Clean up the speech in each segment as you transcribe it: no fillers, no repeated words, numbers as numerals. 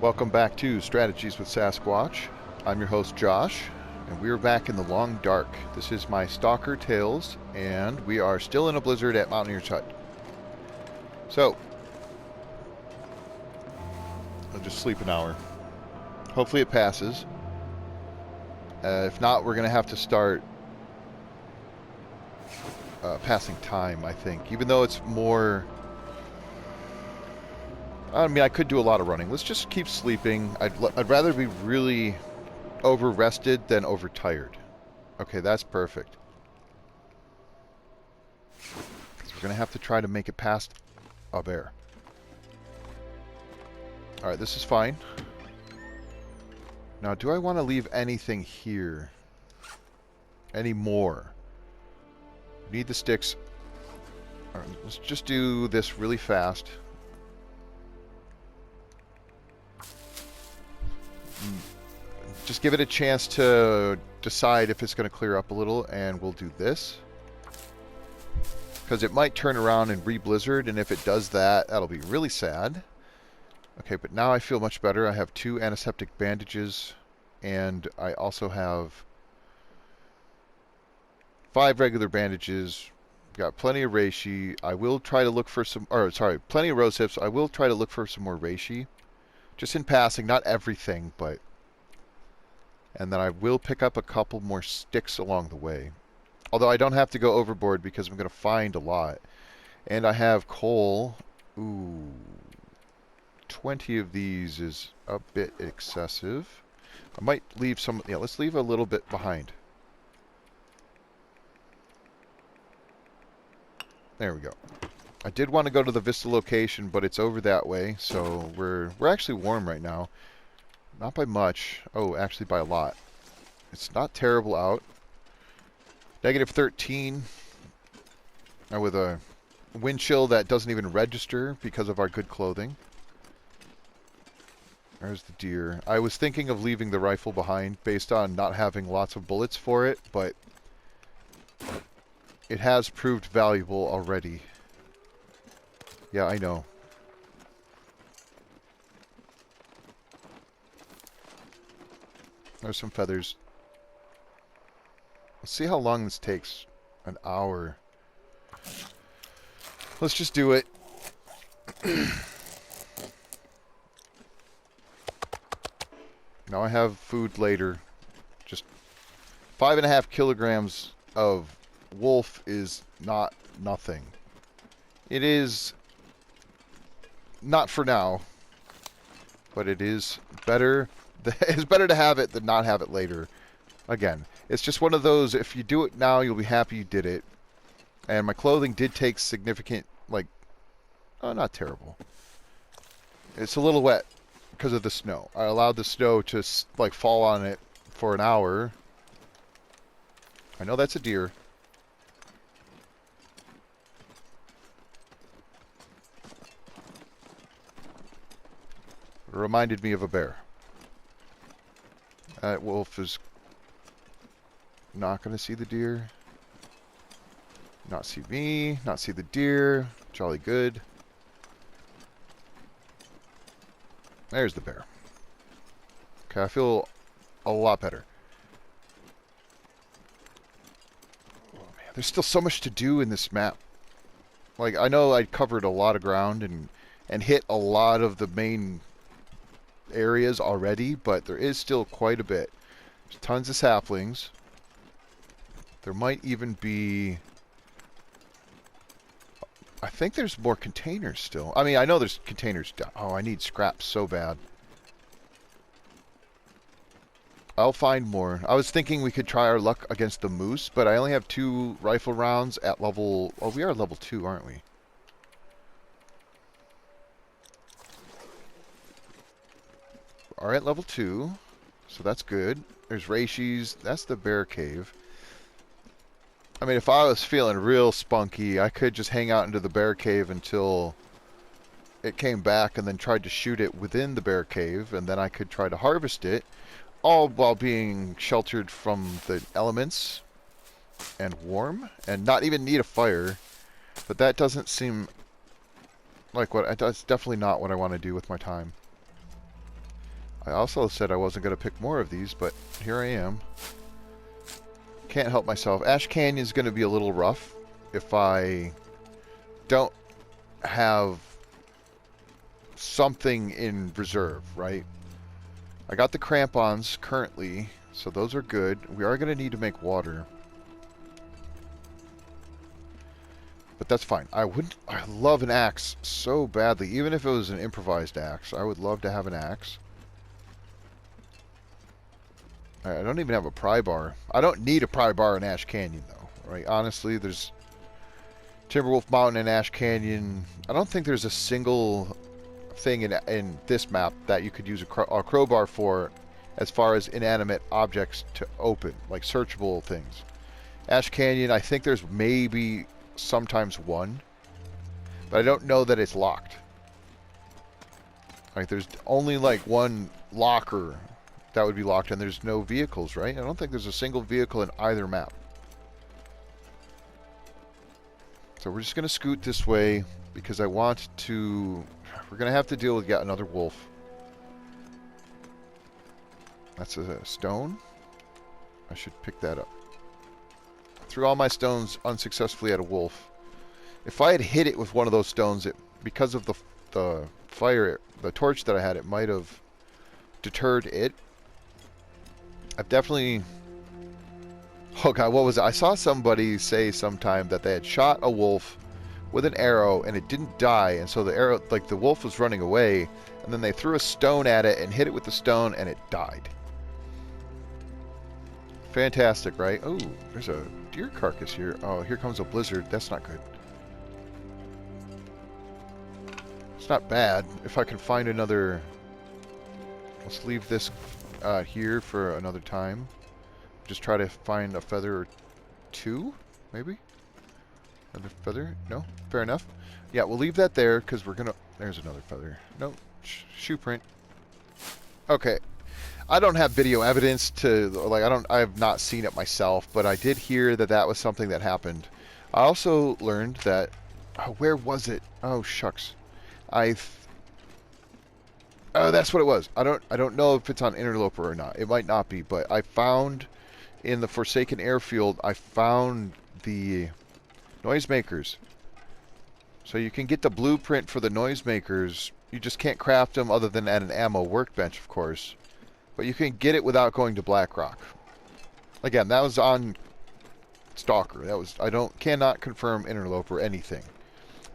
Welcome back to Strategies with Sasquatch. I'm your host Josh, and we're back in the long dark. This is my Stalker Tales, and we are still in a blizzard at Mountaineer's Hut. So, I'll just sleep an hour. Hopefully it passes. If not, we're going to have to start passing time, I think. Even though it's more... I mean, I could do a lot of running. Let's just keep sleeping. I'd rather be really over-rested than over-tired. Okay, that's perfect. Because we're going to have to try to make it past a bear. Alright, this is fine. Now, do I want to leave anything here? Any more? Need the sticks. Alright, let's just do this really fast. Just give it a chance to decide if it's going to clear up a little, and we'll do this. Because it might turn around and re-blizzard, and if it does that, that'll be really sad. Okay, but now I feel much better. I have 2 antiseptic bandages, and I also have 5 regular bandages. Got plenty of reishi. I will try to look for some, plenty of rose hips. I will try to look for some more reishi. Just in passing, not everything, but... And then I will pick up a couple more sticks along the way. Although I don't have to go overboard because I'm going to find a lot. And I have coal. Ooh. 20 of these is a bit excessive. I might leave some... Yeah, let's leave a little bit behind. There we go. I did want to go to the Vista location, but it's over that way. So we're actually warm right now. Not by much. Oh, actually by a lot. It's not terrible out. Negative 13. With a wind chill that doesn't even register because of our good clothing. There's the deer. I was thinking of leaving the rifle behind based on not having lots of bullets for it, but it has proved valuable already. Yeah, I know. There's some feathers. Let's see how long this takes. An hour. Let's just do it. Now I have food later. Just 5.5 kilograms of wolf is not nothing. It is not for now, but it is better. It's better to have it than not have it later. Again, it's just one of those, if you do it now, you'll be happy you did it. And my clothing did take significant, like, oh, not terrible. It's a little wet because of the snow. I allowed the snow to, like, fall on it for an hour. I know that's a deer. It reminded me of a bear. That wolf is not going to see the deer. Not see me. Not see the deer. Jolly good. There's the bear. Okay, I feel a lot better. Oh, man, there's still so much to do in this map. Like, I know I covered a lot of ground and hit a lot of the main areas already, but there is still quite a bit. There's tons of saplings. There might even be... I think there's more containers still. I mean, I know there's containers. Oh, I need scraps so bad. I'll find more. I was thinking we could try our luck against the moose, but I only have 2 rifle rounds at level... Oh, we are level 2, aren't we? Are at level 2, so that's good. There's Reishi's. That's the bear cave. I mean, if I was feeling real spunky, I could just hang out into the bear cave until it came back and then tried to shoot it within the bear cave, and then I could try to harvest it, all while being sheltered from the elements and warm, and not even need a fire. But that doesn't seem like what... That's definitely not what I want to do with my time. I also said I wasn't going to pick more of these, but here I am. Can't help myself. Ash Canyon's going to be a little rough if I don't have something in reserve, right? I got the crampons currently, so those are good. We are going to need to make water. But that's fine. I love an axe so badly. Even if it was an improvised axe, I would love to have an axe. I don't even have a pry bar. I don't need a pry bar in Ash Canyon, though. Right? Honestly, there's Timberwolf Mountain and Ash Canyon. I don't think there's a single thing in this map that you could use a crowbar for as far as inanimate objects to open, like searchable things. Ash Canyon, I think there's maybe sometimes one, but I don't know that it's locked. Like, there's only like one locker that would be locked, and there's no vehicles, right? I don't think there's a single vehicle in either map. So we're just going to scoot this way because I want to... We're going to have to deal with yet another wolf. That's a stone. I should pick that up. Threw all my stones unsuccessfully at a wolf. If I had hit it with one of those stones, because of the fire, the torch that I had, it might have deterred it. I've definitely... Oh god, what was it? I saw somebody say sometime that they had shot a wolf with an arrow and it didn't die, and so the arrow, like the wolf was running away, and then they threw a stone at it and hit it with the stone and it died. Fantastic, right? Oh, there's a deer carcass here. Oh, here comes a blizzard. That's not good. It's not bad. If I can find another... Let's leave this here for another time. Just try to find a feather or two, maybe? Another feather? No? Fair enough. Yeah, we'll leave that there, because we're gonna... There's another feather. No. Shoe print. Okay. I don't have video evidence to... Like, I have not seen it myself, but I did hear that that was something that happened. I also learned that... Oh, where was it? Oh, shucks. Oh, that's what it was. I don't know if it's on Interloper or not. It might not be, but I found... In the Forsaken Airfield, I found the noisemakers. So you can get the blueprint for the noisemakers. You just can't craft them other than at an ammo workbench, of course. But you can get it without going to Blackrock. Again, that was on Stalker. That was cannot confirm Interloper anything.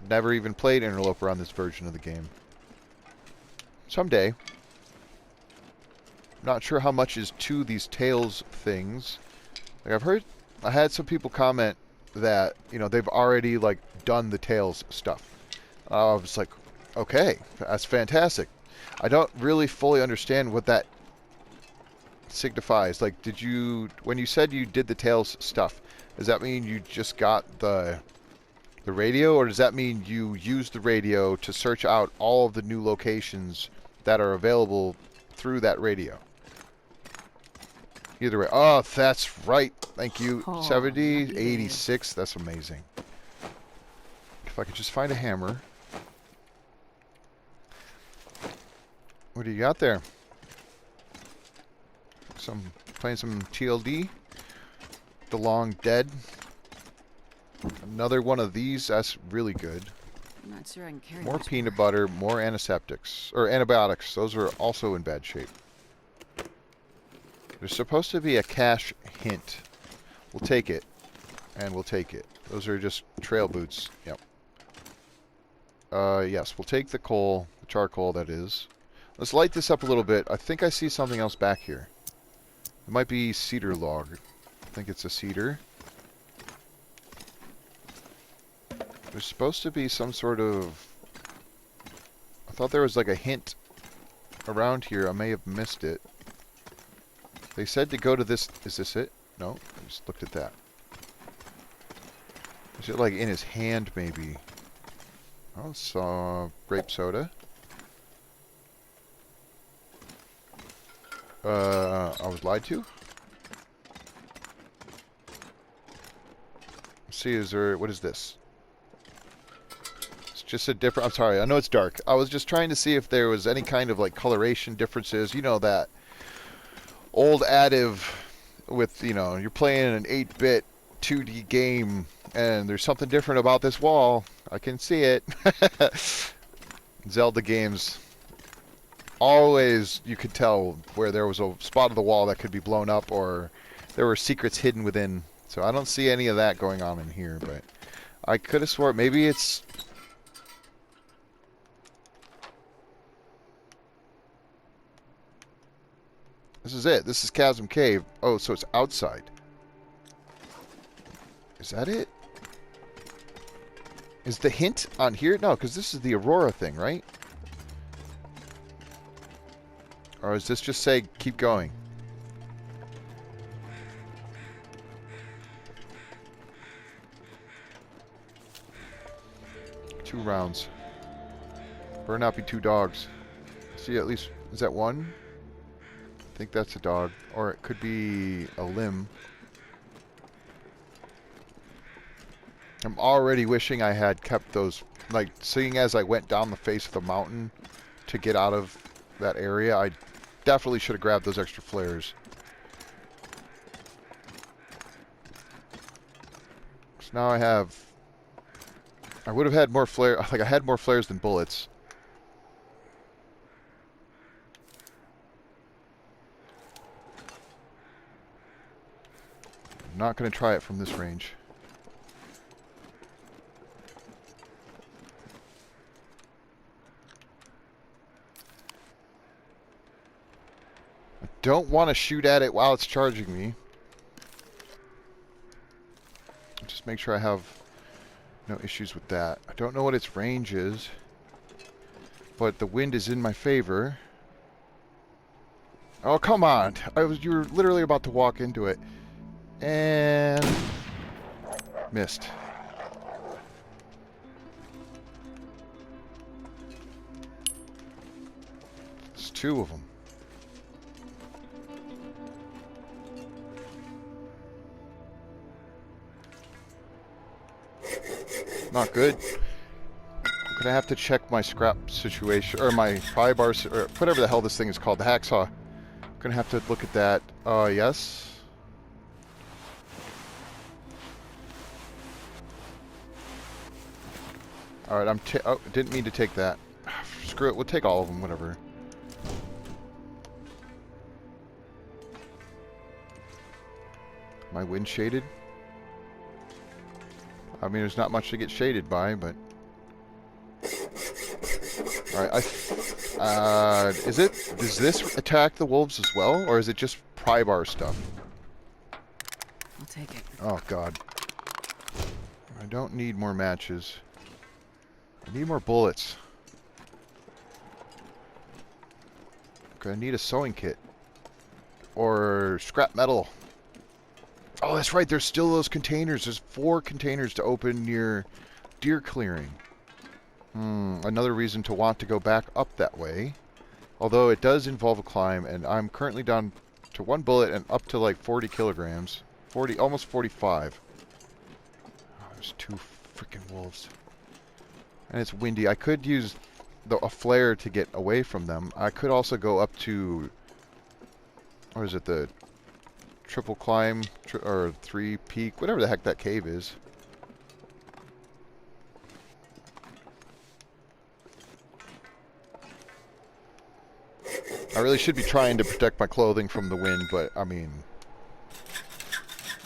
Never even played Interloper on this version of the game. Someday. Not sure how much is to these Tails things. Like I had some people comment that, you know, they've already like done the Tails stuff. I was like, okay, that's fantastic. I don't really fully understand what that signifies. Like, when you said you did the Tails stuff, does that mean you just got the radio, or does that mean you used the radio to search out all of the new locations that are available through that radio? Either way. Oh, that's right. Thank you. Oh, 70, 86. That's amazing. If I could just find a hammer. What do you got there? Playing some TLD. The Long Dead. Another one of these. That's really good. I'm not sure I can carry More much peanut more. butter. More antiseptics. Or antibiotics. Those are also in bad shape. There's supposed to be a cache hint. We'll take it. And we'll take it. Those are just trail boots. Yep. Yes, we'll take the coal. The charcoal, that is. Let's light this up a little bit. I think I see something else back here. It might be cedar log. I think it's a cedar. There's supposed to be some sort of... I thought there was like a hint around here. I may have missed it. They said to go to this... Is this it? No, I just looked at that. Is it like in his hand, maybe? Oh, saw grape soda. I was lied to? Let's see, what is this? It's just a different... I'm sorry, I know it's dark. I was just trying to see if there was any kind of, like, coloration differences. You know, that old additive with, you know, you're playing an 8-bit 2D game, and there's something different about this wall. I can see it. Zelda games, always you could tell where there was a spot of the wall that could be blown up, or there were secrets hidden within. So I don't see any of that going on in here, but I could have sworn maybe it's... This is it. This is Chasm Cave. Oh, so it's outside. Is that it? Is the hint on here? No, because this is the Aurora thing, right? Or is this just say, keep going? Two rounds. Better not be two dogs. See, at least... Is that one? I think that's a dog. Or it could be a limb. I'm already wishing I had kept those... Like, seeing as I went down the face of the mountain to get out of that area, I definitely should have grabbed those extra flares. So now I have... I would have had more flare... Like, I had more flares than bullets. I'm not going to try it from this range. I don't want to shoot at it while it's charging me. Just make sure I have no issues with that. I don't know what its range is, but the wind is in my favor. Oh, come on. You were literally about to walk into it. And... missed. There's two of them. Not good. I'm gonna have to check my scrap situation, or my pry bar, or whatever the hell this thing is called, the hacksaw. I'm gonna have to look at that. Yes. Alright, oh, didn't mean to take that. Screw it, we'll take all of them, whatever. Am I wind shaded? I mean, there's not much to get shaded by, but... Alright, does this attack the wolves as well, or is it just pry bar stuff? I'll take it. Oh, God. I don't need more matches. I need more bullets. Okay, I need a sewing kit. Or scrap metal. Oh, that's right. There's still those containers. There's 4 containers to open near deer clearing. Another reason to want to go back up that way. Although it does involve a climb, and I'm currently down to 1 bullet and up to like 40 kilograms. 40, almost 45. Oh, there's 2 freaking wolves. And it's windy. I could use a flare to get away from them. I could also go up to... Or is it the... triple climb, or 3 peak, whatever the heck that cave is. I really should be trying to protect my clothing from the wind, but I mean,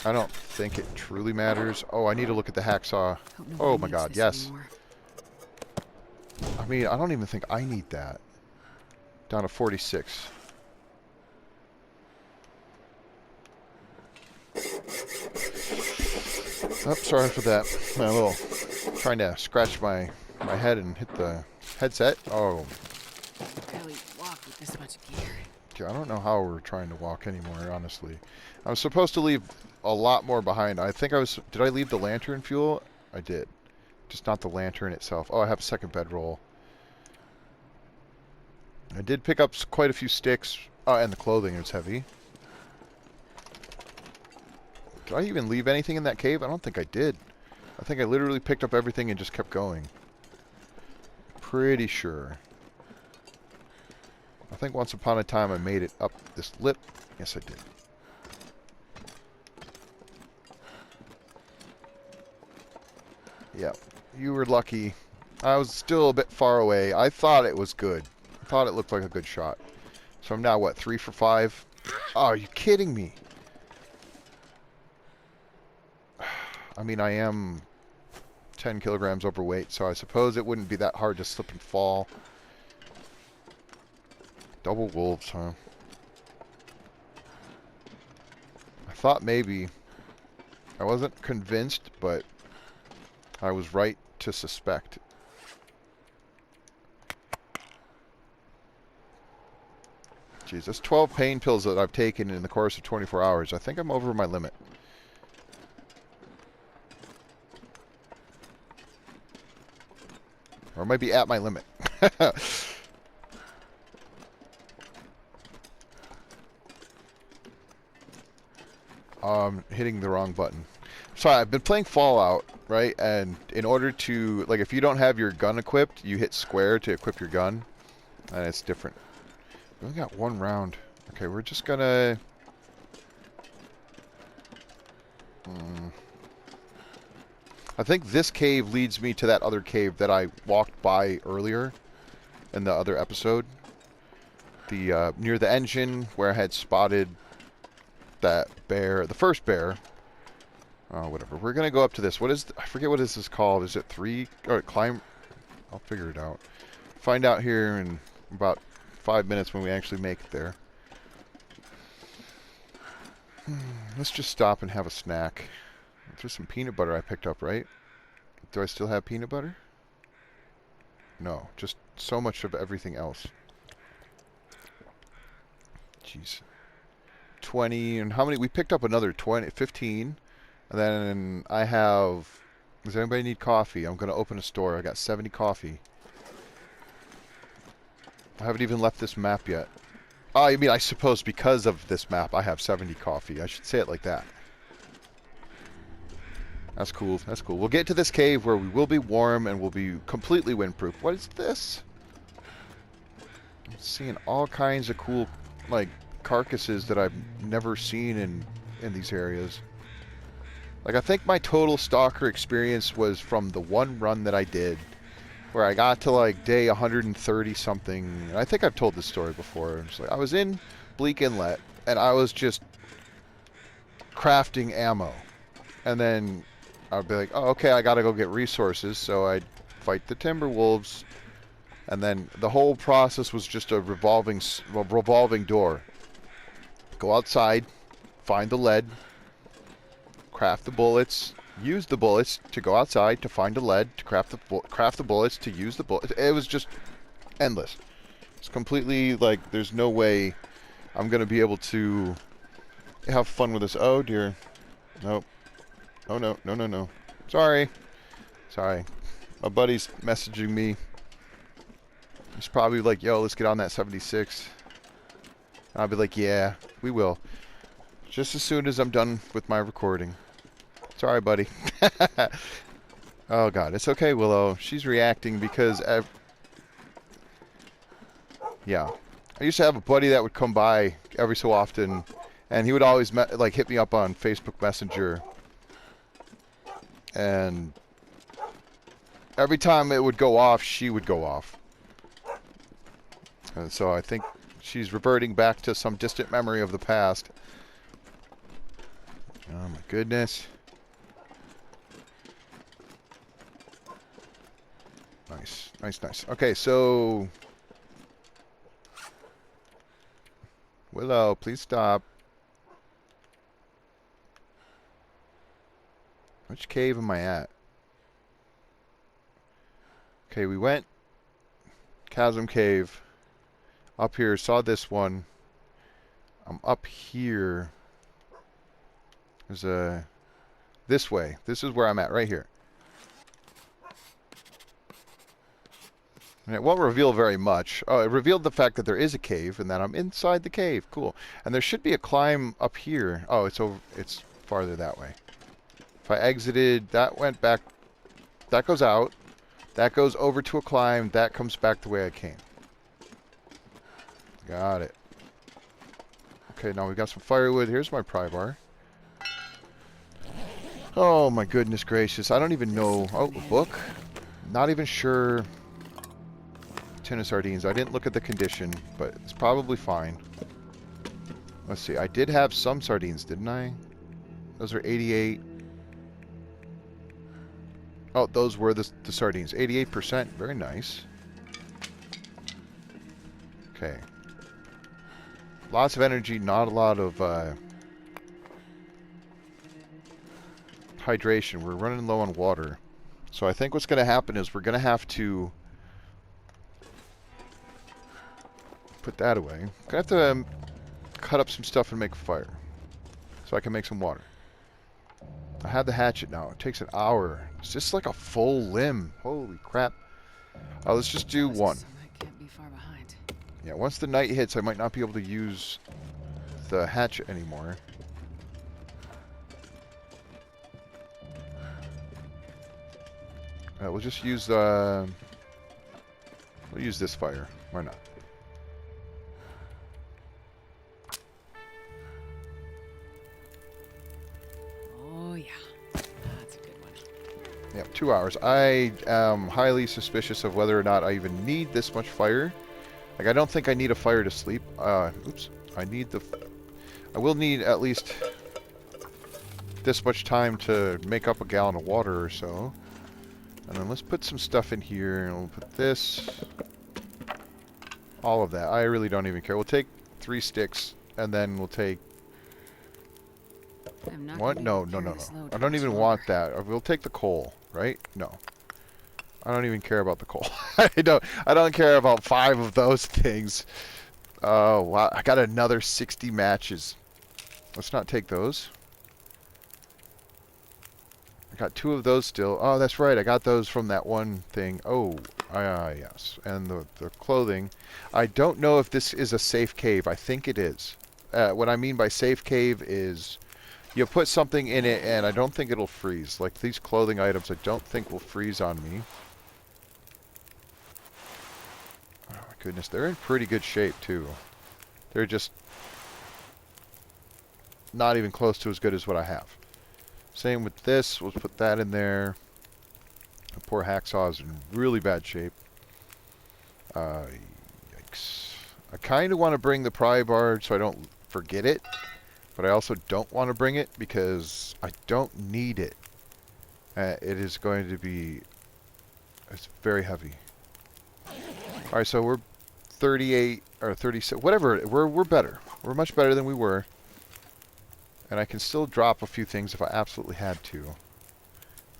I don't think it truly matters. Oh, I need to look at the hacksaw. Oh my God, yes. Anymore. I mean, I don't even think I need that. Down to 46. Oh, sorry for that. My little trying to scratch my head and hit the headset. Oh, Barely walk with this much gear. gee, I don't know how we're trying to walk anymore, honestly. I was supposed to leave a lot more behind. I think I was... Did I leave the lantern fuel? I did. Just not the lantern itself. Oh, I have a second bedroll. I did pick up quite a few sticks. Oh, and the clothing is heavy. Did I even leave anything in that cave? I don't think I did. I think I literally picked up everything and just kept going. pretty sure. I think once upon a time I made it up this lip. Yes, I did. Yep. You were lucky. I was still a bit far away. I thought it was good. I thought it looked like a good shot. So I'm now, what, 3 for 5? Oh, are you kidding me? I mean, I am 10 kilograms overweight, so I suppose it wouldn't be that hard to slip and fall. Double wolves, huh? I thought maybe. I wasn't convinced, but I was right to suspect. Jeez, that's 12 pain pills that I've taken in the course of 24 hours. I think I'm over my limit. Or I might be at my limit. Hitting the wrong button. So I've been playing Fallout, right? And in order to, like, if you don't have your gun equipped, you hit square to equip your gun. And it's different. We only got 1 round. Okay, we're just gonna... I think this cave leads me to that other cave that I walked by earlier in the other episode. The near the engine where I had spotted that bear, the first bear. Oh, whatever. We're gonna go up to this. What is? I forget what this is called. Is it 3? Or climb? I'll figure it out. Find out here in about 5 minutes when we actually make it there. Let's just stop and have a snack. There's some peanut butter I picked up, right? Do I still have peanut butter? No, just so much of everything else. Jeez. 20, and how many? We picked up another 20, 15. And then I have... Does anybody need coffee? I'm going to open a store. I got 70 coffee. I haven't even left this map yet. Oh, I mean, I suppose because of this map, I have 70 coffee. I should say it like that. That's cool. That's cool. We'll get to this cave where we will be warm and we'll be completely windproof. What is this? I'm seeing all kinds of cool, like, carcasses that I've never seen in these areas. Like, I think my total Stalker experience was from the one run that I did, where I got to, like, day 130 something. And I think I've told this story before. It's like, I was in Bleak Inlet, and I was just crafting ammo. And then I'd be like, oh, okay, I gotta go get resources, so I'd fight the Timberwolves. And then the whole process was just a revolving door. Go outside, find the lead, craft the bullets, use the bullets to go outside to find the lead, to craft the bullets, to use the bullets. It was just endless. It's completely like there's no way I'm gonna be able to have fun with this. Oh dear, nope. Oh no, no, no, no. Sorry, sorry. My buddy's messaging me. He's probably like, "Yo, let's get on that 76." And I'll be like, "Yeah, we will." Just as soon as I'm done with my recording. Sorry, buddy. Oh, God. It's okay, Willow. She's reacting because... Yeah. I used to have a buddy that would come by every so often, and he would always like hit me up on Facebook Messenger. And every time it would go off, she would go off. And so I think she's reverting back to some distant memory of the past. Oh, my goodness. Nice, nice, nice. Okay, so... Willow, please stop. Which cave am I at? Okay, we went Chasm Cave. Up here, saw this one. I'm up here. There's a... This way. This is where I'm at, right here. And it won't reveal very much. Oh, it revealed the fact that there is a cave and that I'm inside the cave. Cool. And there should be a climb up here. Oh, it's over. It's farther that way. If I exited, that went back. That goes out. That goes over to a climb. That comes back the way I came. Got it. Okay, now we've got some firewood. Here's my pry bar. Oh my goodness gracious. I don't even know. Oh, a book? Not even sure. Tuna sardines. I didn't look at the condition, but it's probably fine. Let's see. I did have some sardines, didn't I? Those are 88. Oh, those were the sardines. 88%. Very nice. Okay. Lots of energy, not a lot of hydration. We're running low on water. So I think what's going to happen is we're going to have to put that away. Going to have to cut up some stuff and make a fire so I can make some water. I have the hatchet now. It takes an hour. It's just like a full limb. Holy crap. Let's just do one. Can't be far behind. Yeah, once the night hits, I might not be able to use the hatchet anymore. We'll just use the... We'll use this fire. Why not? Oh, yeah. That's a good one. Yep, 2 hours. I am highly suspicious of whether or not I even need this much fire. Like, I don't think I need a fire to sleep. Oops. I need the... I will need at least this much time to make up a gallon of water or so. And then let's put some stuff in here, and we'll put this, all of that. I really don't even care. We'll take 3 sticks, and then we'll take what? No. I don't even want that. We'll take the coal, right? No. I don't even care about the coal. I don't care about 5 of those things. Oh, wow. I got another 60 matches. Let's not take those. I got 2 of those still. Oh, that's right. I got those from that one thing. Oh, yes. And the clothing. I don't know if this is a safe cave. I think it is. What I mean by safe cave is you put something in it and I don't think it'll freeze. Like these clothing items I don't think will freeze on me. Oh my goodness. They're in pretty good shape too. They're just not even close to as good as what I have. Same with this. We'll put that in there. The poor hacksaw is in really bad shape. Yikes. I kind of want to bring the pry bar so I don't forget it. But I also don't want to bring it because I don't need it. It is going to be... It's very heavy. Alright, so we're 38 or 36. Whatever. We're better. We're much better than we were. And I can still drop a few things if I absolutely had to.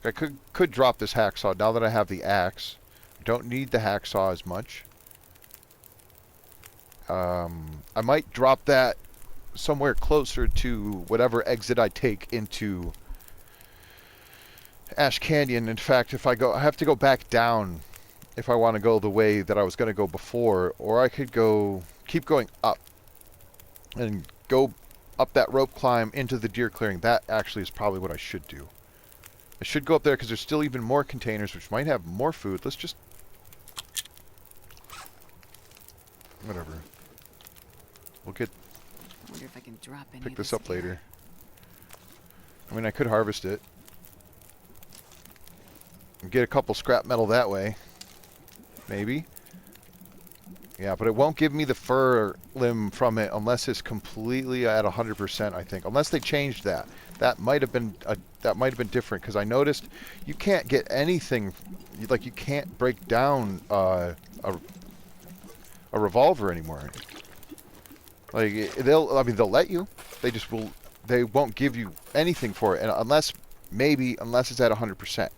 I could drop this hacksaw now that I have the axe. I don't need the hacksaw as much. I might drop that somewhere closer to whatever exit I take into Ash Canyon. In fact, if I have to go back down if I want to go the way that I was going to go before, or I could keep going up and go up that rope climb into the deer clearing. That actually is probably what I should do. I should go up there because there's still even more containers which might have more food. Let's just... Whatever. We'll Wonder if I can drop any pick of this up here. later. I mean, I could harvest it. And get a couple scrap metal that way. Maybe. Yeah, but it won't give me the fur limb from it unless it's completely at 100%, I think. Unless they changed that. That might have been different because I noticed you can't get anything, like you can't break down a revolver anymore. Like they'll let you. They won't give you anything for it, and unless it's at 100%.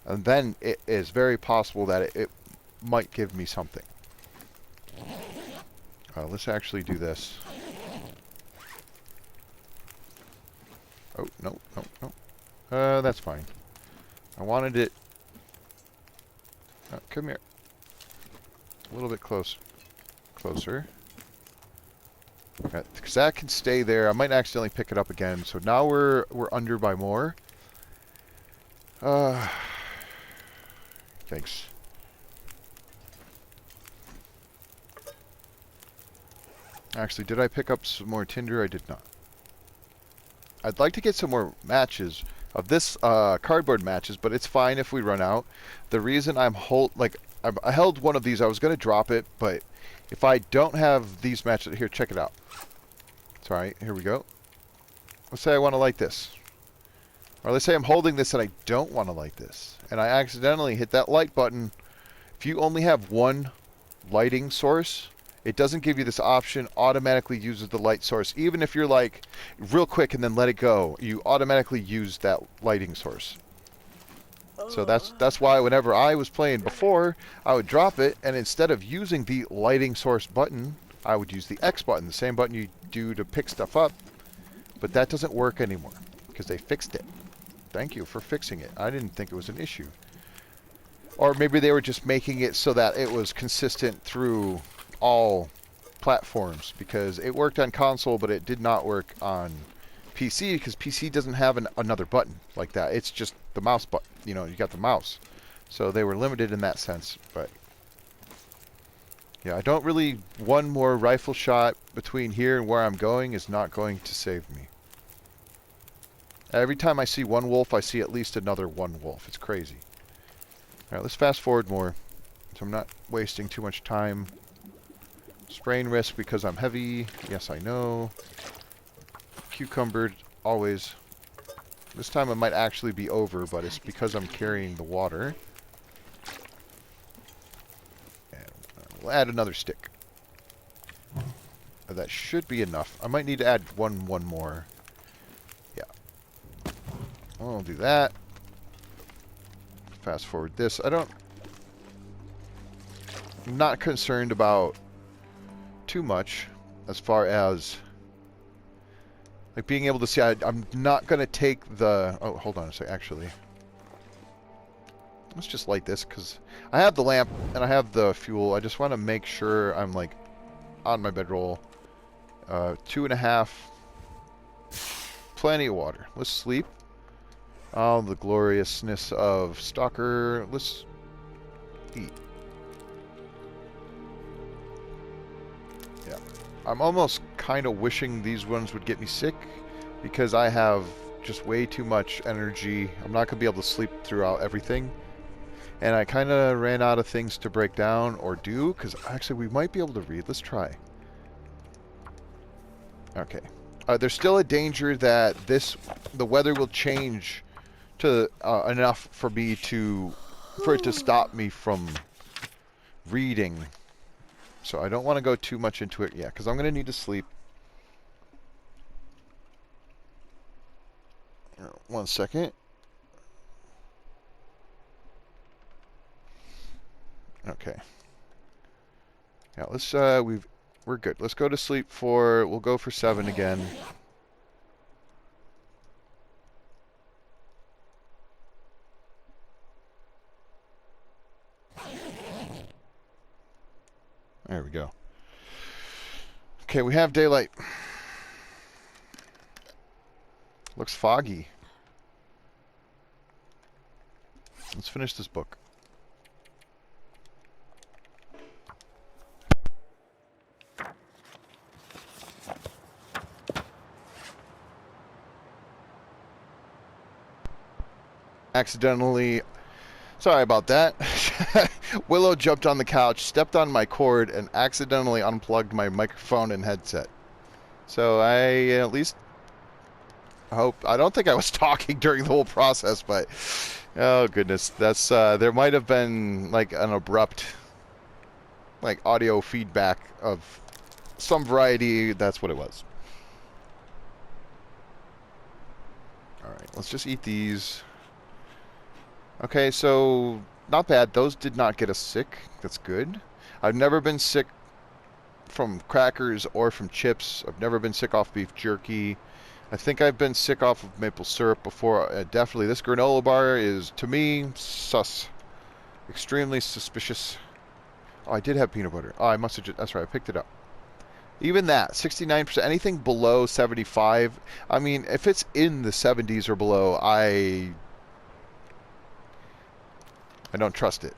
And then it is very possible that it might give me something. Let's actually do this. Oh, no. That's fine. I wanted it... come here. A little bit closer. Because that can stay there. I might accidentally pick it up again. So now we're under by more. Thanks. Actually, did I pick up some more tinder? I did not. I'd like to get some more matches of this cardboard matches, but it's fine if we run out. The reason I held one of these, I was going to drop it, but if I don't have these matches, here, check it out. It's alright, here we go. Let's say I want to light this. Or let's say I'm holding this and I don't want to light this. And I accidentally hit that light button. If you only have one lighting source, it doesn't give you this option, automatically uses the light source. Even if you're like, real quick and then let it go, you automatically use that lighting source. So that's why whenever I was playing before, I would drop it, and instead of using the lighting source button, I would use the X button, the same button you do to pick stuff up. But that doesn't work anymore, because they fixed it. Thank you for fixing it. I didn't think it was an issue. Or maybe they were just making it so that it was consistent through all platforms, because it worked on console, but it did not work on PC, because PC doesn't have another button like that. It's just the mouse button. You know, you got the mouse. So they were limited in that sense, but yeah, I don't really, one more rifle shot between here and where I'm going is not going to save me. Every time I see one wolf, I see at least another one wolf. It's crazy. Alright, let's fast forward more, so I'm not wasting too much time. Sprain risk because I'm heavy. Yes, I know. Cucumbered, always. This time it might actually be over, but it's because I'm carrying the water. And we'll add another stick. That should be enough. I might need to add one more. Yeah. I'll do that. Fast forward this. I'm not concerned about too much as far as like being able to see. I'm not going to take the... Oh, hold on a sec, actually. Let's just light this, because I have the lamp and I have the fuel. I just want to make sure I'm, like, on my bedroll. 2.5. Plenty of water. Let's sleep. Oh, the gloriousness of Stalker. Let's eat. Yeah. I'm almost kind of wishing these ones would get me sick, because I have just way too much energy. I'm not going to be able to sleep throughout everything. And I kind of ran out of things to break down or do, because actually we might be able to read. Let's try. Okay. There's still a danger that the weather will change to enough for me for it to stop me from reading. So I don't want to go too much into it yet, because I'm going to need to sleep. 1 second. Okay. Yeah, let's we're good. Let's go to sleep we'll go for 7 again. There we go. Okay, we have daylight. Looks foggy. Let's finish this book. Accidentally, sorry about that. Willow jumped on the couch, stepped on my cord, and accidentally unplugged my microphone and headset. So I at least hope... I don't think I was talking during the whole process, but... Oh, goodness. That's, there might have been, like, an abrupt, like, audio feedback of some variety. That's what it was. Alright, let's just eat these. Okay, so... Not bad. Those did not get us sick. That's good. I've never been sick from crackers or from chips. I've never been sick off beef jerky. I think I've been sick off of maple syrup before. Definitely, this granola bar is, to me, sus. Extremely suspicious. Oh, I did have peanut butter. Oh, I must have just... That's right, I picked it up. Even that, 69%. Anything below 75. I mean, if it's in the 70s or below, I don't trust it.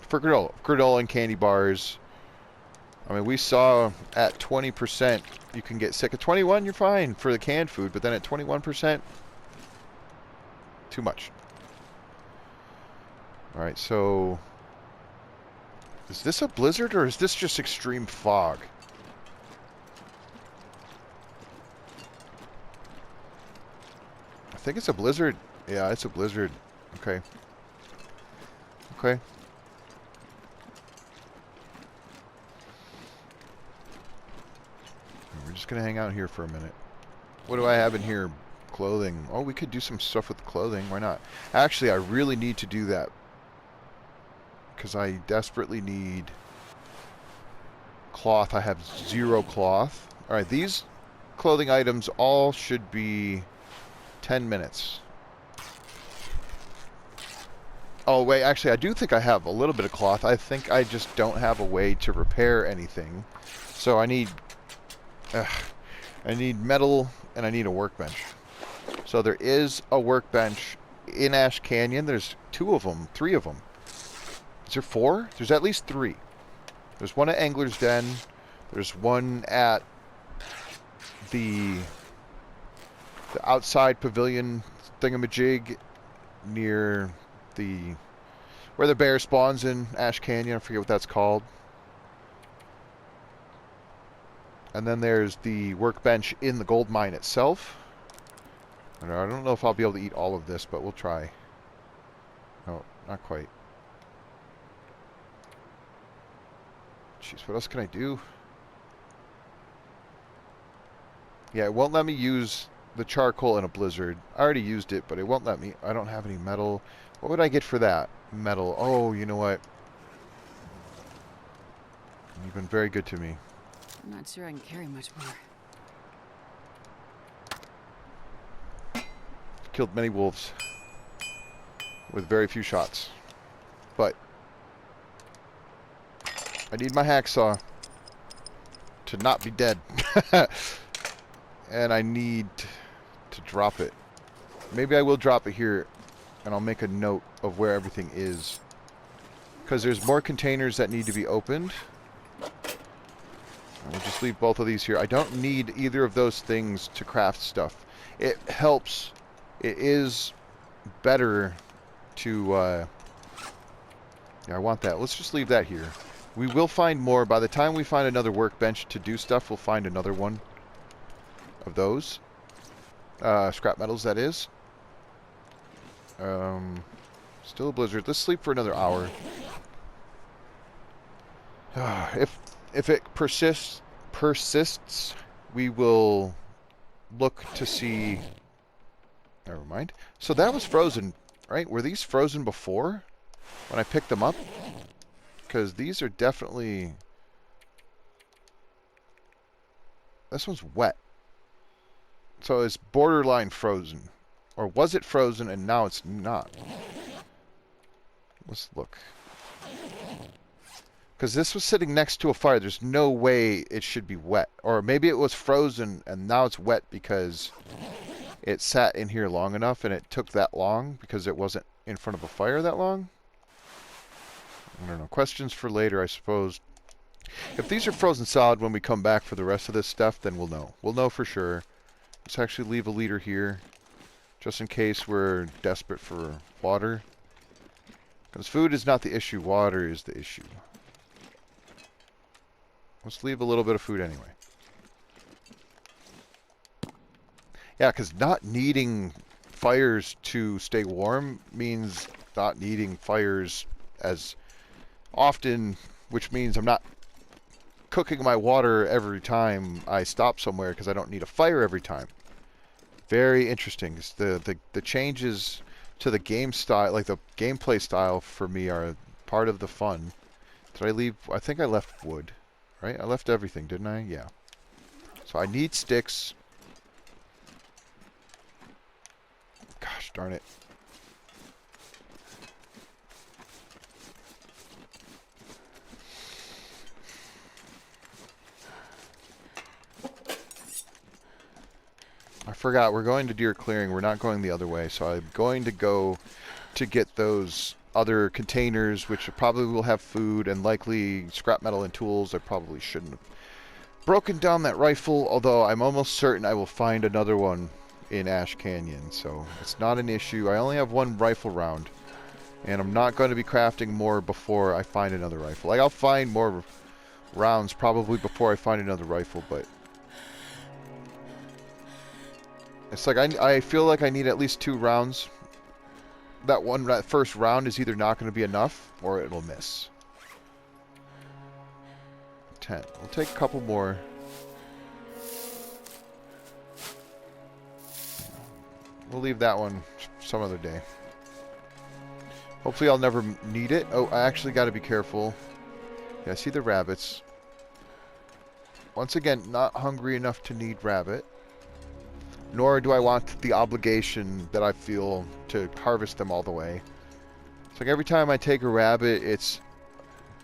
For granola and candy bars, I mean, we saw at 20% you can get sick. At 21, you're fine for the canned food, but then at 21%, too much. All right, so is this a blizzard or is this just extreme fog? I think it's a blizzard. Yeah, it's a blizzard. Okay. Okay. We're just going to hang out here for a minute. What do I have in here? Clothing. Oh, we could do some stuff with clothing. Why not? Actually, I really need to do that. Because I desperately need cloth. I have 0 cloth. Alright, these clothing items all should be 10 minutes. Oh, wait, actually, I do think I have a little bit of cloth. I think I just don't have a way to repair anything. So I need metal and I need a workbench. So there is a workbench in Ash Canyon. There's 2 of them, 3 of them. Is there 4? There's at least 3. There's one at Angler's Den. There's one at the outside pavilion thingamajig near where the bear spawns in Ash Canyon. I forget what that's called. And then there's the workbench in the gold mine itself. I don't know if I'll be able to eat all of this, but we'll try. No, not quite. Jeez, what else can I do? Yeah, it won't let me use the charcoal in a blizzard. I already used it, but it won't let me. I don't have any metal. What would I get for that? Metal. Oh, you know what? You've been very good to me. I'm not sure I can carry much more. Killed many wolves with very few shots. But I need my hacksaw to not be dead. And I need to drop it. Maybe I will drop it here and I'll make a note of where everything is. Because there's more containers that need to be opened. We'll just leave both of these here. I don't need either of those things to craft stuff. It helps. It is better to... yeah, I want that. Let's just leave that here. We will find more. By the time we find another workbench to do stuff, we'll find another one of those. Scrap metals, that is. Still a blizzard. Let's sleep for another hour. If it persists, we will look to see... Never mind. So that was frozen, right? Were these frozen before when I picked them up? Because these are definitely... This one's wet. So it's borderline frozen. Or was it frozen and now it's not? Let's look. Because this was sitting next to a fire. There's no way it should be wet. Or maybe it was frozen and now it's wet because it sat in here long enough and it took that long because it wasn't in front of a fire that long. I don't know. Questions for later, I suppose. If these are frozen solid when we come back for the rest of this stuff, then we'll know. We'll know for sure. Let's actually leave a leader here, just in case we're desperate for water. Because food is not the issue, water is the issue. Let's leave a little bit of food anyway. Yeah, because not needing fires to stay warm means not needing fires as often, which means I'm not cooking my water every time I stop somewhere because I don't need a fire every time. Very interesting. The changes to the game style, like the gameplay style for me, are part of the fun. Did I leave? I think I left wood, right? I left everything, didn't I? Yeah. So I need sticks. Gosh darn it. I forgot, we're going to deer clearing. We're not going the other way, so I'm going to go to get those other containers, which probably will have food and likely scrap metal and tools. I probably shouldn't have broken down that rifle, although I'm almost certain I will find another one in Ash Canyon, so it's not an issue. I only have one rifle round, and I'm not going to be crafting more before I find another rifle. Like, I'll find more rounds probably before I find another rifle, but it's like I feel like I need at least 2 rounds. That first round is either not going to be enough or it'll miss. 10. We'll take a couple more. We'll leave that one some other day. Hopefully I'll never need it. Oh, I actually got to be careful. Yeah, I see the rabbits. Once again, not hungry enough to need rabbit. Nor do I want the obligation that I feel to harvest them all the way. It's like every time I take a rabbit, it's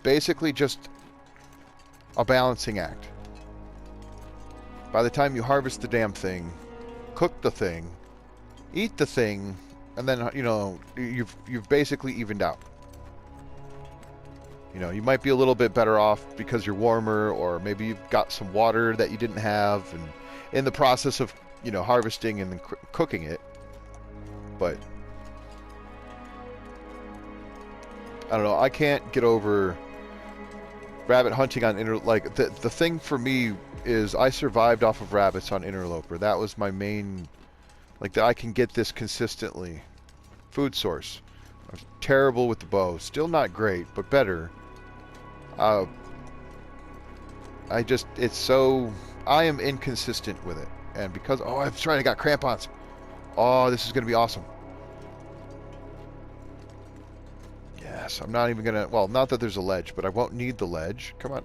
basically just a balancing act. By the time you harvest the damn thing, cook the thing, eat the thing, and then, you know, you've basically evened out. You know, you might be a little bit better off because you're warmer, or maybe you've got some water that you didn't have, and in the process of, you know, harvesting and then cooking it. But I don't know, I can't get over rabbit hunting on like the thing for me is I survived off of rabbits on Interloper. That was my main, like, that I can get this consistently. Food source. I was terrible with the bow. Still not great, but better. It's so, I am inconsistent with it. And because, oh, I'm trying to got crampons. Oh, this is going to be awesome. Yes, I'm not even going to, well, not that there's a ledge, but I won't need the ledge. Come on.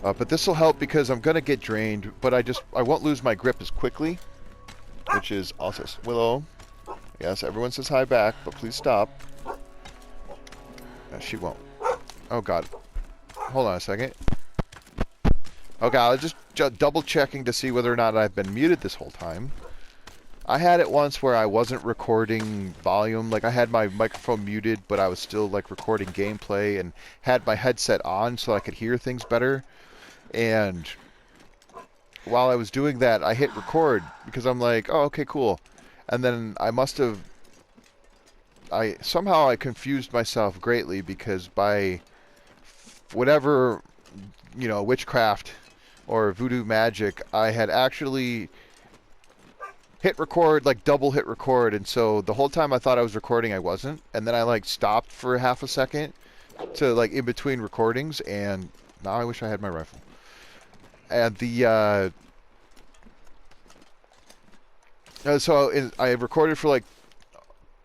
But this will help because I'm going to get drained, but I won't lose my grip as quickly, which is also, Willow. Yes, everyone says hi back, but please stop. She won't. Oh, God. Hold on a second. Okay, I was just double checking to see whether or not I've been muted this whole time. I had it once where I wasn't recording volume. Like, I had my microphone muted, but I was still, like, recording gameplay and had my headset on so I could hear things better. And while I was doing that, I hit record because I'm like, oh, okay, cool. And then I must have... somehow I confused myself greatly because by whatever, you know, witchcraft or voodoo magic, I had actually hit record, like double hit record, and so the whole time I thought I was recording, I wasn't, and then I like stopped for half a second to like in between recordings, and now I wish I had my rifle. And I recorded for like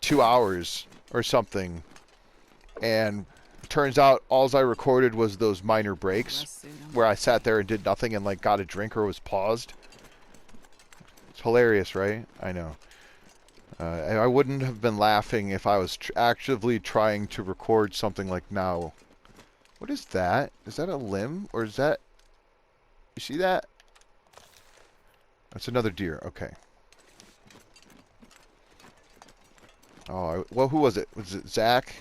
2 hours or something, and turns out all I recorded was those minor breaks where I sat there and did nothing and like got a drink or was paused. It's hilarious, right? I know. I wouldn't have been laughing if I was actively trying to record something like now. What is that? Is that a limb? Or is that... You see that? That's another deer. Okay. Oh, well, who was it? Was it Zach?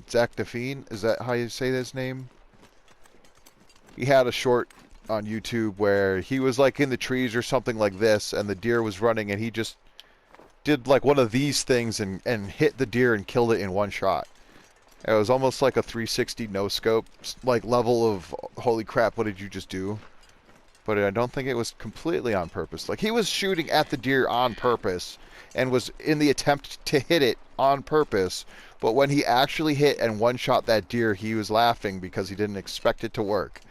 Zach Define? Is that how you say his name? He had a short on YouTube where he was like in the trees or something like this, and the deer was running, and he just did like one of these things and hit the deer and killed it in one shot. It was almost like a 360 no scope, like level of holy crap, what did you just do? But I don't think it was completely on purpose. Like, he was shooting at the deer on purpose and was in the attempt to hit it on purpose, but when he actually hit and one-shot that deer, he was laughing because he didn't expect it to work.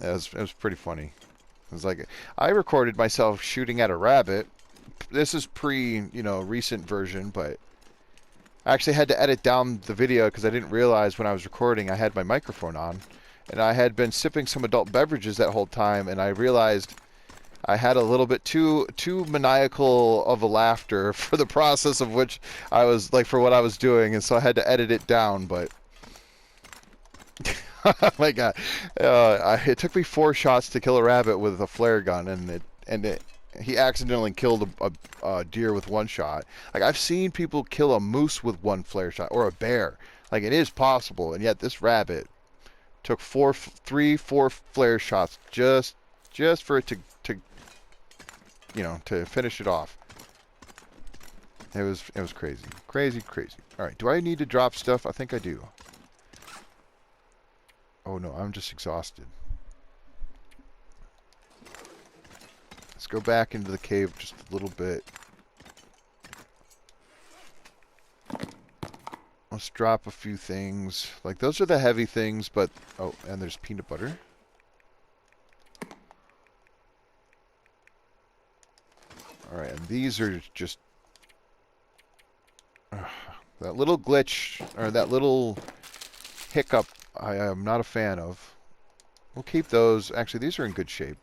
It was pretty funny. It was like, I recorded myself shooting at a rabbit. This is recent version, but I actually had to edit down the video because I didn't realize when I was recording I had my microphone on. And I had been sipping some adult beverages that whole time, and I realized I had a little bit too maniacal of a laughter for the process of which I was, like, for what I was doing, and so I had to edit it down, but... Oh my God. It took me 4 shots to kill a rabbit with a flare gun, and he accidentally killed a deer with one shot. Like, I've seen people kill a moose with one flare shot, or a bear. Like, it is possible, and yet this rabbit took 4 flare shots just for it to to finish it off. It was crazy. Crazy. All right, do I need to drop stuff? I think I do. Oh no, I'm just exhausted. Let's go back into the cave just a little bit. Let's drop a few things. Like, those are the heavy things, but... Oh, and there's peanut butter. Alright, and these are just... that little glitch, or that little hiccup, I am not a fan of. We'll keep those. Actually, these are in good shape.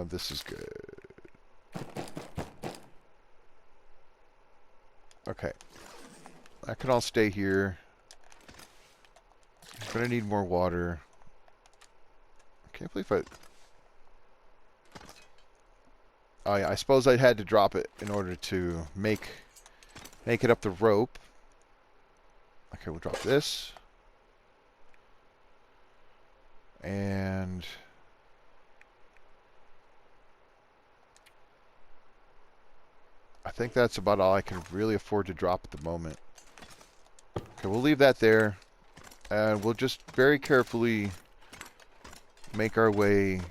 This is good. Okay. That can all stay here. I'm gonna need more water. I can't believe I... Oh yeah, I suppose I had to drop it in order to make it up the rope. Okay, we'll drop this. And... I think that's about all I can really afford to drop at the moment. Okay, we'll leave that there. And we'll just very carefully make our way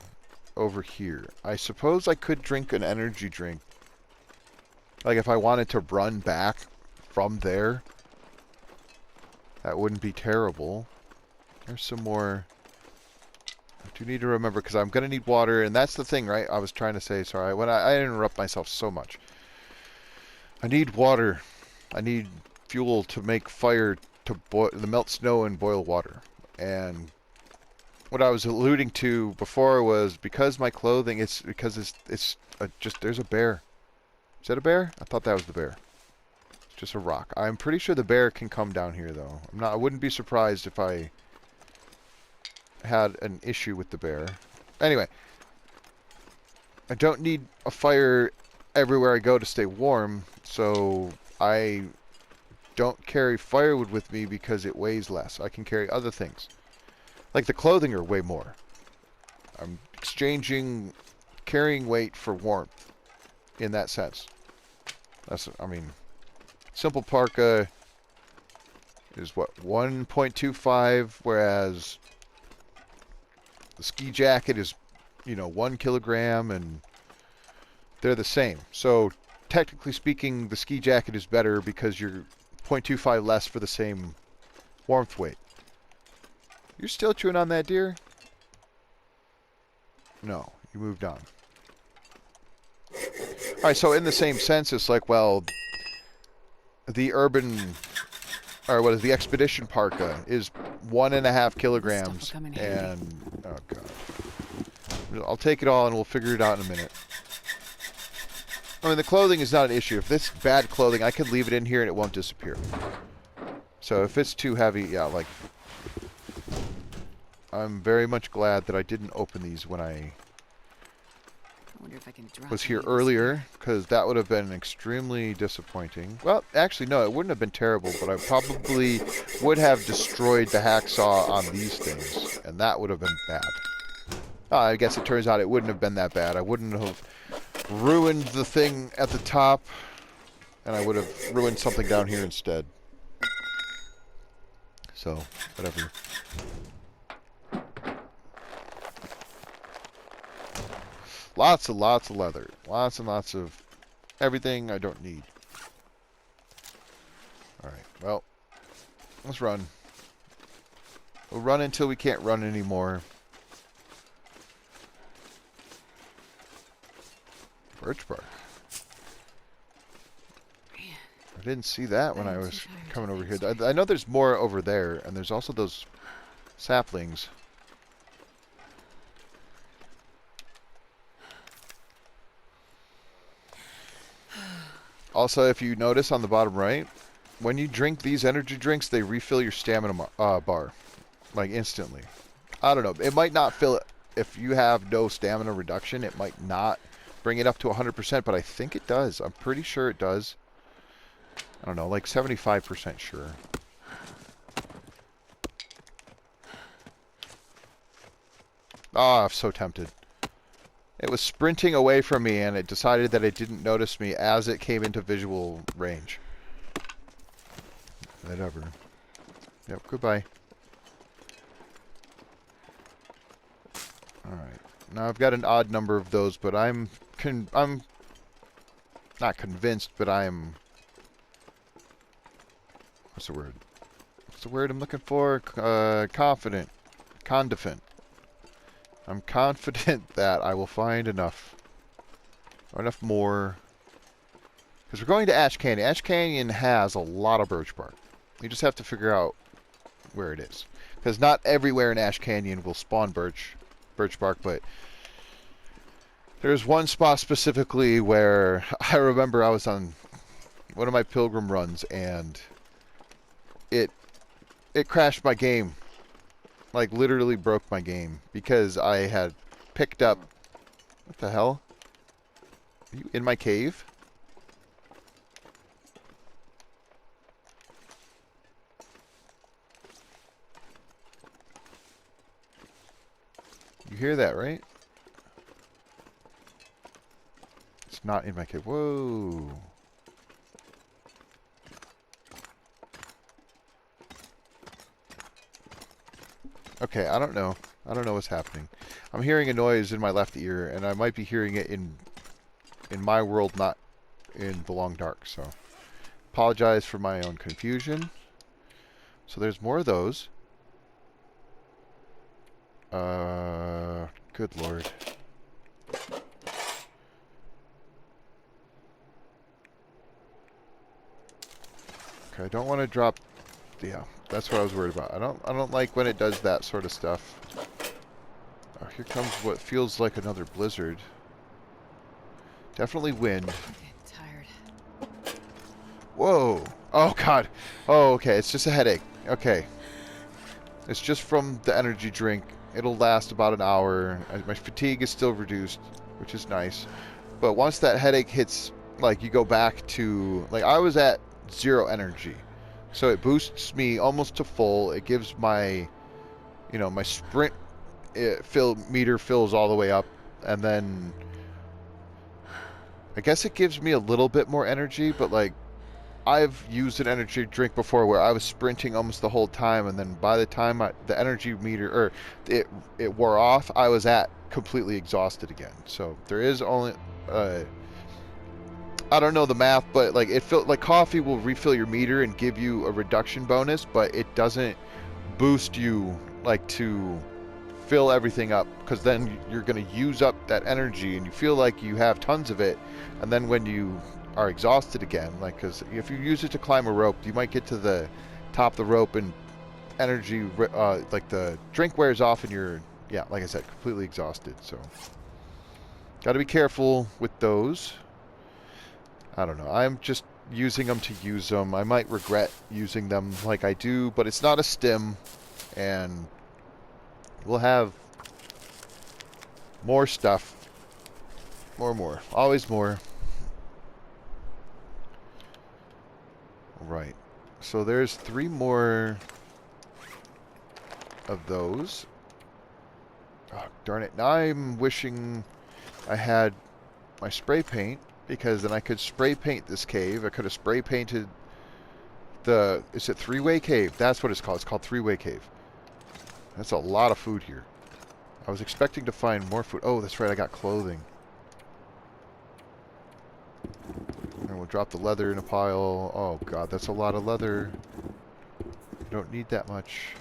over here. I suppose I could drink an energy drink. Like, if I wanted to run back from there. That wouldn't be terrible. There's some more... I do need to remember, because I'm going to need water. And that's the thing, right? I was trying to say, sorry. When I interrupt myself so much. I need water. I need fuel to make fire to melt snow and boil water. And what I was alluding to before was because my clothing, it's just there's a bear. Is that a bear? I thought that was the bear. It's just a rock. I'm pretty sure the bear can come down here though. I wouldn't be surprised if I had an issue with the bear. Anyway, I don't need a fire everywhere I go to stay warm, so I don't carry firewood with me because it weighs less. I can carry other things. Like the clothing are way more. I'm exchanging carrying weight for warmth in that sense. I mean, simple parka is what, 1.25, whereas the ski jacket is, 1 kilogram, and they're the same. So technically speaking, the ski jacket is better because you're 0.25 less for the same warmth weight. You're still chewing on that, deer? No, you moved on. Alright, so in the same sense, it's like, well, the the expedition parka is 1.5 kilograms, and, oh god. I'll take it all and we'll figure it out in a minute. I mean, the clothing is not an issue. If this bad clothing, I could leave it in here and it won't disappear. So if it's too heavy, yeah, like... I'm very much glad that I didn't open these when I wonder if I can drop was here earlier, because that would have been extremely disappointing. Well, actually, no, it wouldn't have been terrible, but I probably would have destroyed the hacksaw on these things, and that would have been bad. I guess it turns out it wouldn't have been that bad. I wouldn't have ruined the thing at the top, and I would have ruined something down here instead. So, whatever. Lots of leather. Lots and lots of everything I don't need. Alright, well, let's run. We'll run until we can't run anymore. Birch bark. I didn't see that when I was coming over here. I know there's more over there, and there's also those saplings. Also, if you notice on the bottom right, when you drink these energy drinks, they refill your stamina bar, like instantly. I don't know. It might not fill it if you have no stamina reduction, it might not bring it up to 100%, but I think it does. I'm pretty sure it does. I don't know, like 75% sure. Ah, I'm so tempted. It was sprinting away from me, and it decided that it didn't notice me as it came into visual range. Whatever. Yep, goodbye. Alright. Now I've got an odd number of those, but I'm not convinced, but I'm... What's the word? What's the word I'm looking for? Confident. Condifent. I'm confident that I will find enough. Or enough more. Because we're going to Ash Canyon. Ash Canyon has a lot of birch bark. You just have to figure out where it is. Because not everywhere in Ash Canyon will spawn birch bark, but there's one spot specifically where I remember I was on one of my pilgrim runs and it crashed my game. Like literally broke my game because I had picked up... What the hell? Are you in my cave? You hear that, right? It's not in my cave. Whoa. Okay, I don't know. I don't know what's happening. I'm hearing a noise in my left ear, and I might be hearing it in my world, not in the long dark, so... Apologize for my own confusion. So there's more of those. Good lord. Okay, I don't want to drop... Yeah, that's what I was worried about. I don't like when it does that sort of stuff. Oh, here comes what feels like another blizzard. Definitely wind. Okay, tired. Whoa! Oh god! Oh, okay, it's just a headache. Okay. It's just from the energy drink. It'll last about an hour. My fatigue is still reduced, which is nice. But once that headache hits, like, you go back to... Like, I was at 0 energy. So it boosts me almost to full. It gives my, you know, my sprint meter fills all the way up. And then... I guess it gives me a little bit more energy, but, like, I've used an energy drink before where I was sprinting almost the whole time, and then by the time the energy meter, or it wore off, I was at completely exhausted again. So there is only, I don't know the math, but like it felt like coffee will refill your meter and give you a reduction bonus, but it doesn't boost you like to fill everything up, because then you're going to use up that energy and you feel like you have tons of it, and then when you are exhausted again, like, because if you use it to climb a rope, you might get to the top of the rope and energy, like the drink wears off and you're, yeah, like I said, completely exhausted. So got to be careful with those. I don't know, I'm just using them to use them. I might regret using them like I do, but it's not a stim, and we'll have more stuff. More. Always more. Right. So there's 3 more of those. Oh, darn it. Now I'm wishing I had my spray paint, because then I could spray paint this cave. I could have spray painted the... Is it 3-way cave? That's what it's called. It's called 3-way cave. That's a lot of food here. I was expecting to find more food. Oh, that's right. I got clothing. And we'll drop the leather in a pile. Oh god, that's a lot of leather. I don't need that much.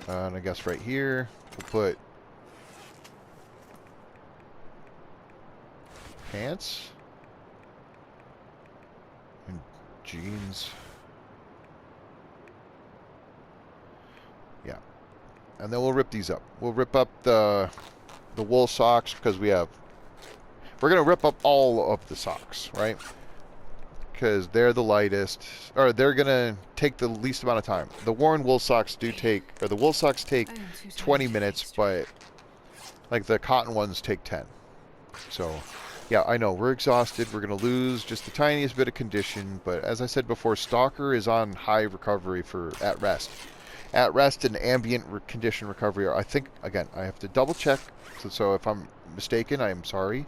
And I guess right here, we'll put pants and jeans. Yeah. And then we'll rip these up. We'll rip up the wool socks, because we're going to rip up all of the socks, right? because they're the lightest, or they're gonna take the least amount of time. The Warren wool socks do take, or the wool socks take I am too tired 20 to minutes, think straight. but like the cotton ones take 10. So, yeah, I know we're exhausted. We're gonna lose just the tiniest bit of condition, but as I said before, Stalker is on high recovery for at rest. At rest and ambient condition recovery are, I think, again, I have to double check. So if I'm mistaken, I am sorry.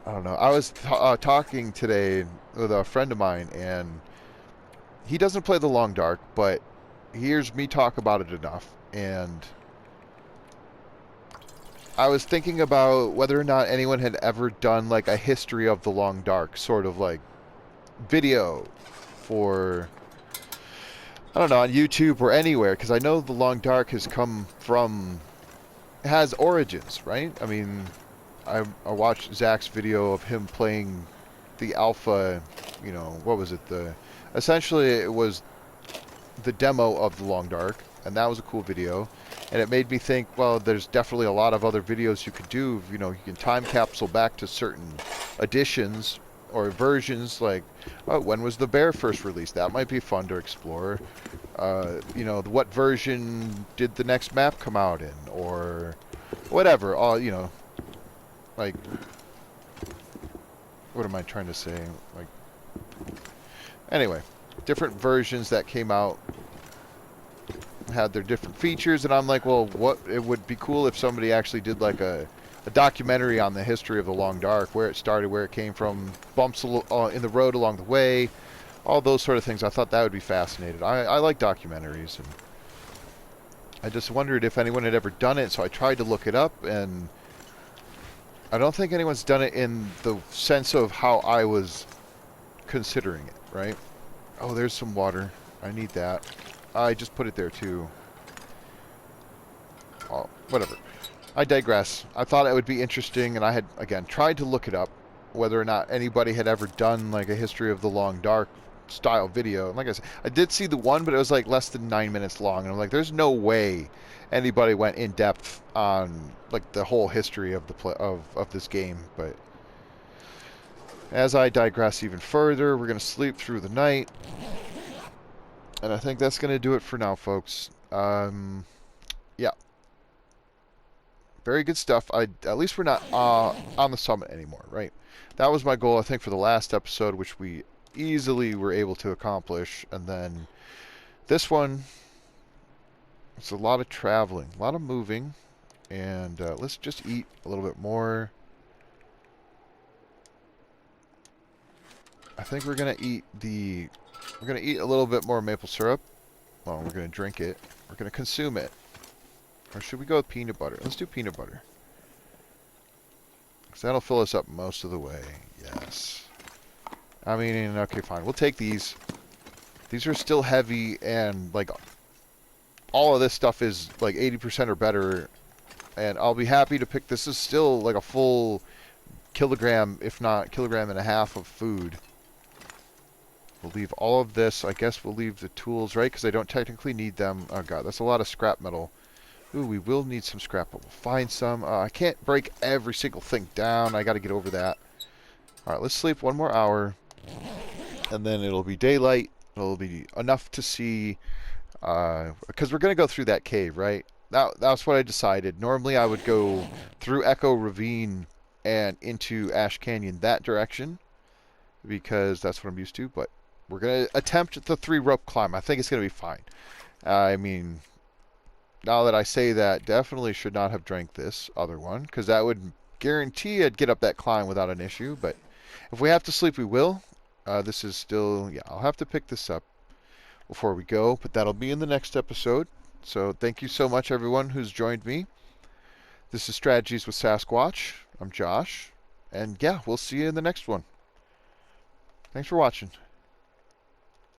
I don't know. I was talking today with a friend of mine, and he doesn't play the Long Dark, but he hears me talk about it enough. And I was thinking about whether or not anyone had ever done like a history of the Long Dark, sort of like video for, I don't know, on YouTube or anywhere, because I know the Long Dark has come from, has origins, right? I mean, I watched Zach's video of him playing the alpha, you know, what was it? Essentially it was the demo of the Long Dark, and that was a cool video. And it made me think, well, there's definitely a lot of other videos you could do. You know, you can time capsule back to certain editions or versions, like, oh, when was the bear first released? That might be fun to explore. You know, what version did the next map come out in, or whatever. All, you know, like, what am I trying to say? Like, anyway, different versions that came out had their different features, and I'm like, well, what, it would be cool if somebody actually did like a documentary on the history of the Long Dark, where it started, where it came from, bumps in the road along the way, all those sort of things. I thought that would be fascinating. I like documentaries, and I just wondered if anyone had ever done it, so I tried to look it up, and I don't think anyone's done it in the sense of how I was considering it, right? Oh, there's some water. I need that. I just put it there too. Oh, whatever. I digress. I thought it would be interesting, and I had, again, tried to look it up, whether or not anybody had ever done like a history of the Long Dark style video. And like I said, I did see the one, but it was like less than 9 minutes long, and I'm like, there's no way anybody went in depth on like the whole history of the of this game. But as I digress even further, we're gonna sleep through the night. And I think that's going to do it for now, folks. Yeah. Very good stuff. At least we're not on the summit anymore, right? That was my goal, I think, for the last episode, which we easily were able to accomplish. And then this one, it's a lot of traveling, a lot of moving. And let's just eat a little bit more. I think we're going to eat we're going to eat a little bit more maple syrup. Well, we're going to drink it. We're going to consume it. Or should we go with peanut butter? Let's do peanut butter. Because that'll fill us up most of the way. Yes. I mean, okay, fine. We'll take these. These are still heavy, and, like, all of this stuff is, like, 80% or better. And I'll be happy to pick... This is still, like, a full kilogram, if not kilogram and a half of food. We'll leave all of this. I guess we'll leave the tools, right? Because I don't technically need them. Oh, God, that's a lot of scrap metal. Ooh, we will need some scrap, but we'll find some. I can't break every single thing down. I got to get over that. All right, let's sleep one more hour. And then it'll be daylight. It'll be enough to see. Because we're going to go through that cave, right? That's what I decided. Normally, I would go through Echo Ravine and into Ash Canyon that direction, because that's what I'm used to. But we're going to attempt the 3-rope climb. I think it's going to be fine. I mean, now that I say that, definitely should not have drank this other one, because that would guarantee I'd get up that climb without an issue. But if we have to sleep, we will. This is still, yeah, I'll have to pick this up before we go, but that'll be in the next episode. So thank you so much, everyone who's joined me. This is Strategies with Sasquatch. I'm Josh. And yeah, we'll see you in the next one. Thanks for watching.